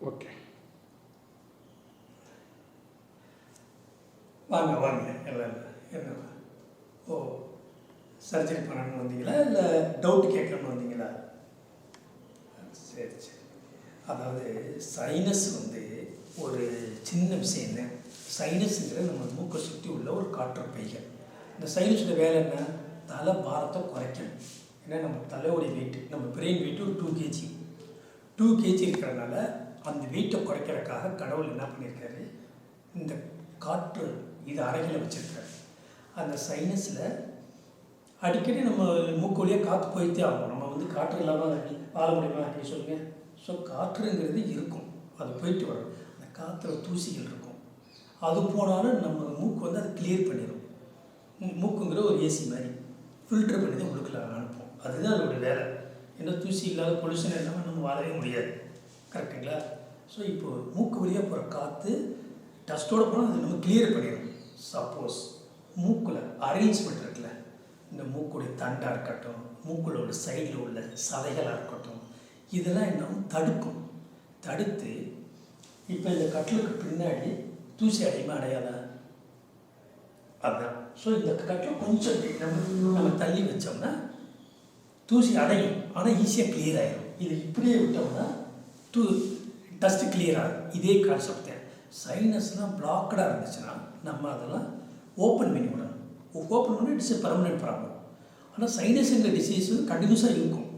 Okay. வாங்க வாங்க எல்லாம் என்ன ஓ சர்ஜரி பண்ணணும்னு வந்தீங்களா இல்லை டவுட் கேட்கணும்னு வந்தீங்களா? சரி சரி. அதாவது சைனஸ் ஒரு சின்ன விஷயம். சைனஸுங்கிறது நம்ம மூக்கை சுற்றி உள்ள ஒரு காற்று பைகள். இந்த சைனஸோட வேலை என்ன? தலை பாரத்தை குறைக்கணும். ஏன்னா நம்ம தலையோடைய வெயிட், நம்ம பிரெயின் வெயிட்டு ஒரு 2 kg. 2 kg இருக்கிறதுனால அந்த வெயிட்டை குறைக்கிறதுக்காக கடவுள் என்ன பண்ணியிருக்காரு, இந்த காற்று இது அறைகளை வச்சுருக்காரு. அந்த சைனஸில் அடிக்கடி நம்ம மூக்கு வழியாக காற்று போயிட்டே ஆகும். நம்ம காற்று இல்லாமல் வாழ முடியுமா அப்படி சொல்லுங்கள். ஸோ காற்றுங்கிறது இருக்கும், அது போயிட்டு வரும். அந்த காற்றுல தூசிகள் இருக்கும், அது போனாலும் நம்ம மூக்கு அதை கிளியர் பண்ணிடும். மூக்குங்கிற ஒரு ஏசி மாதிரி ஃபில்டர் பண்ணி தான் உள்ளுக்குள்ள அனுப்போம். அதுதான் அதோட வேலை. ஏன்னா தூசி இல்லாத பொல்யூஷன் இல்லாமல் நம்ம வாழவே முடியாது. கரெக்டுங்களா? ஸோ இப்போ மூக்கு வழியாக போகிற காற்று டஸ்ட்டோடு போனால் அது நம்ம கிளியர் பண்ணிடும். சப்போஸ் மூக்கில் அரேஞ்ச்மெண்ட் இருக்குல்ல, இந்த மூக்குடைய தண்டாக இருக்கட்டும், மூக்கில் உள்ள சைடில் உள்ள சதைகளாக இருக்கட்டும், இதெல்லாம் இன்னும் தடுத்து இப்போ இந்த கட்டிலுக்கு பின்னாடி தூசி அடையுமா அடையாதா? அதுதான். ஸோ இந்த கட்டில் கொஞ்சம் நம்ம தள்ளி வச்சோம்னா தூசி அடையும், ஆனால் ஈஸியாக கிளியர் ஆகிடும். இது இப்படியே விட்டோம்னா டஸ்ட்டு கிளியர் ஆகும். இதே கான்செப்ட் தான். சைனஸ்லாம் பிளாக்கடாக இருந்துச்சுன்னா நம்ம அதெல்லாம் ஓப்பன் பண்ணி விடணும். ஓப்பன் பண்ணி இட்ஸ் எ பர்மனெண்ட் ப்ராப்ளம். ஆனால் சைனஸுங்கிற டிசீஸ் கண்டினியூஸாக இருக்கும்.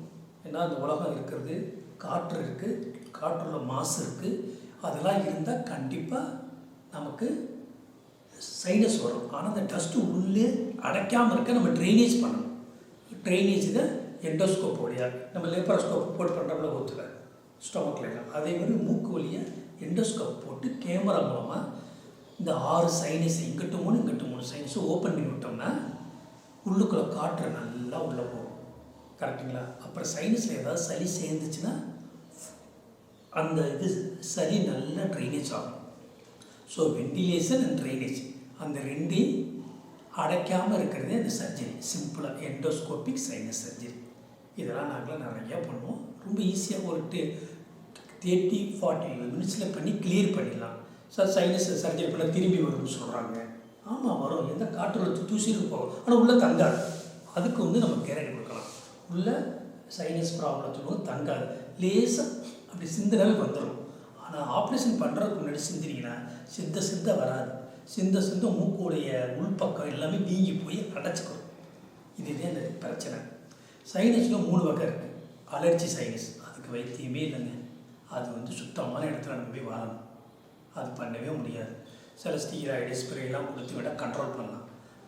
ஏன்னா அந்த உலகம் இருக்கிறது, காற்று இருக்குது, காற்றுள்ள மாசு இருக்குது. அதெல்லாம் இருந்தால் கண்டிப்பாக நமக்கு சைனஸ் வரும். ஆனால் அந்த டஸ்ட்டு உள்ளே அடைக்காமல் இருக்க நம்ம ட்ரைனேஜ் பண்ணணும். ட்ரைனேஜில் எண்டோஸ்கோப் வழியாக நம்ம லேப்ராஸ்கோப் போட்டு பண்ணுறப்பல ஒத்துக்க ஸ்டொமக்கில் அதே மாதிரி மூக்கு வழியாக எண்டோஸ்கோப் போட்டு கேமரா மூலமாக இந்த 6 சைனஸ் இங்கிட்டு 3 சைனஸும் ஓப்பன் பண்ணி விட்டோம்னா உள்ளுக்குள்ளே காற்று நல்லா உள்ளே போகும். கரெக்டுங்களா? அப்புறம் சைனஸில் ஏதாவது சளி சேர்ந்துச்சுன்னா அந்த சளி நல்லா ட்ரைனேஜ் ஆகும். ஸோ வெண்டிலேஷன் அண்ட் ட்ரைனேஜ் அந்த ரெண்டையும் அடைக்காமல் இருக்கிறதே அந்த சர்ஜரி. சிம்பிளாக எண்டோஸ்கோபிக் சைனஸ் சர்ஜரி. இதெல்லாம் நாங்களாம் நிறையா பண்ணுவோம். ரொம்ப ஈஸியாக ஒரு 30-40 மினிட்ஸில் பண்ணி கிளியர் பண்ணிடலாம். சார் சைனஸ் சர்ஜரி பண்ண திரும்பி வரும்னு சொல்கிறாங்க. ஆமாம் வரும், எந்த காற்றுல தூசிட்டு போகும், ஆனால் உள்ளே தங்காது. அதுக்கு நம்ம கேரண்டி கொடுக்கலாம். உள்ளே சைனஸ் ப்ராப்ளத்துக்கு தங்காது, லேசாக அப்படி சிந்தனாவே வந்துடும். ஆனால் ஆப்ரேஷன் பண்ணுறதுக்கு முன்னாடி சிந்தினீங்கன்னா சிந்த வராது. சிந்த மூக்குடைய உள்பக்கம் எல்லாமே வீங்கி போய் அடைச்சிக்கணும். இதுதான் அந்த பிரச்சனை. சைனஸில் 3 வகை இருக்குது. அலர்ஜி சைனஸ், அதுக்கு வைத்தியமே இல்லைங்க. அது சுத்தமான இடத்துல நம்ம போய் வாழணும். அது பண்ணவே முடியாது. சில ஸ்டீராய்டு ஸ்ப்ரேலாம் கொடுத்து விட கண்ட்ரோல் பண்ணலாம்.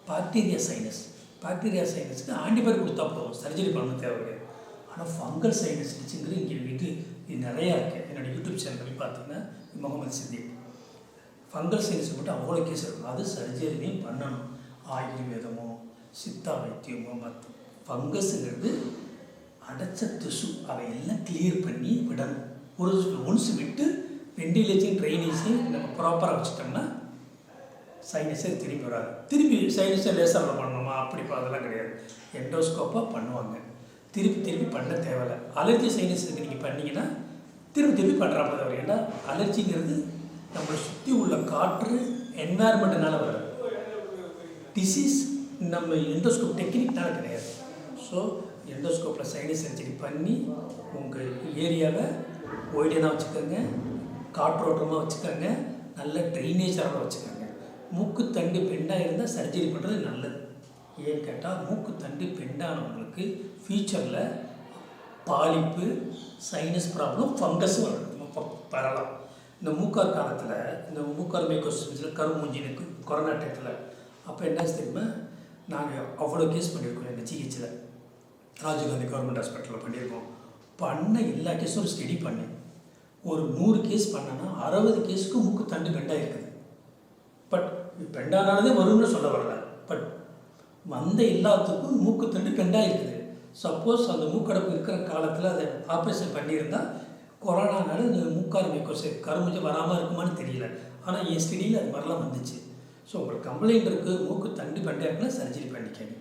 பாக்டீரியா சைனஸுக்கு ஆன்டிபயோட்டிக் கொடுத்தா போதும், சர்ஜரி பண்ண தேவை கிடையாது. ஆனால் ஃபங்கல் சைனஸ் இருந்துச்சுங்கிறது இங்கே இது நிறையா இருக்குது. என்னோடய யூடியூப் சேனல் பண்ணி பார்த்தீங்கன்னா முகமது சித்திக் ஃபங்கல் சைனஸ் மட்டும் அவ்வளோ கேஸ் இருக்கும். அது சர்ஜரியும் பண்ணணும். ஆயுர்வேதமோ சித்தா வைத்தியமோ மற்ற ஃபங்கஸுங்கிறது அடைச்ச திசு அவையெல்லாம் கிளியர் பண்ணி விடணும். ஒன்ஸ் விட்டு வெண்டிலேஷன் ட்ரைனேஜையும் நம்ம ப்ராப்பராக வச்சுட்டோம்னா சைனஸே திரும்பி வராது. திரும்பி சைனஸை லேசரில் பண்ணணுமா அப்படி அதெல்லாம் கிடையாது. எண்டோஸ்கோப்பாக பண்ணுவாங்க. திருப்பி பண்ண தேவையில்லை. அலர்ஜி சைனஸுக்கு நீங்கள் பண்ணிங்கன்னா திருப்பி பண்ணுறாப்ப தவிர. ஏன்னா அலர்ஜிங்கிறது நம்மளை சுற்றி உள்ள காற்று என்வாயர்மெண்ட்னால வராது. டிசீஸ் நம்ம எண்டோஸ்கோப் டெக்னிக்னால கிடையாது. ஸோ எண்டோஸ்கோப்பில் சைனஸ் சர்ஜரி பண்ணி உங்கள் ஏரியாவை ஒய்டனாக வச்சுக்கோங்க, காற்றோட்டமாக வச்சுக்கோங்க, நல்ல ட்ரைனேஜாக வச்சுக்கோங்க. மூக்குத்தண்டு பெண்டாக இருந்தால் சர்ஜரி பண்ணுறது நல்லது. ஏன்னு கேட்டால் மூக்குத்தண்டு பெண்டானவங்களுக்கு ஃபியூச்சரில் பாலிப்பு, சைனஸ் ப்ராப்ளம், ஃபங்கஸும் வரலாம். இந்த மூக்கார் காலத்தில் இந்த மூக்கார் மைக்கோசிஸில் கருமூஞ்சினுக்கு கொரோனா டயத்தில் அப்போ என்ன தெரியுமா, நாங்கள் அவ்வளோ கேஸ் பண்ணியிருக்கோம். எங்கள் ஜிஹெச்சில் ராஜீவ்காந்தி கவர்மெண்ட் ஹாஸ்பிட்டலில் பண்ணியிருக்கோம். பண்ண எல்லா கேஸும் ஒரு ஸ்டடி பண்ணி ஒரு 100 கேஸ் பண்ணனா 60 கேஸுக்கு மூக்கு தண்டு பெண்டாக இருக்குது. பட் பெண்டானானதே வரும்னு சொல்ல வரல. பட் வந்த எல்லாத்துக்கும் மூக்கு தண்டு பெண்டாக இருக்குது. சப்போஸ் அந்த மூக்கடைப்பு இருக்கிற காலத்தில் அதை ஆப்ரேஷன் பண்ணியிருந்தால் கொரோனானால இந்த மூக்கார் மைக்கோசிஸ் கருமுஞ்சை வராமல் இருக்குமான்னு தெரியல. ஆனால் என் ஸ்டடியில் அது மாதிரிலாம் வந்துச்சு. ஸோ உங்களுக்கு கம்ப்ளைண்ட் இருக்குது, மூக்கு தண்டு பெண்டாக இருக்குன்னா சர்ஜரி பண்ணிக்கங்க.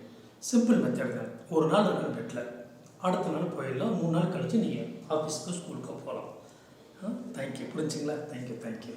சிம்பிள் மெத்தட் தான். ஒரு நாள் இருக்கணும் பெட்டில், அடுத்த நாள் போயிடலாம். 3 நாள் கழித்து நீங்கள் ஆஃபீஸ்க்கு ஸ்கூலுக்கு போகலாம். தேங்க்யூ. புரிஞ்சுங்களா? தேங்க்யூ.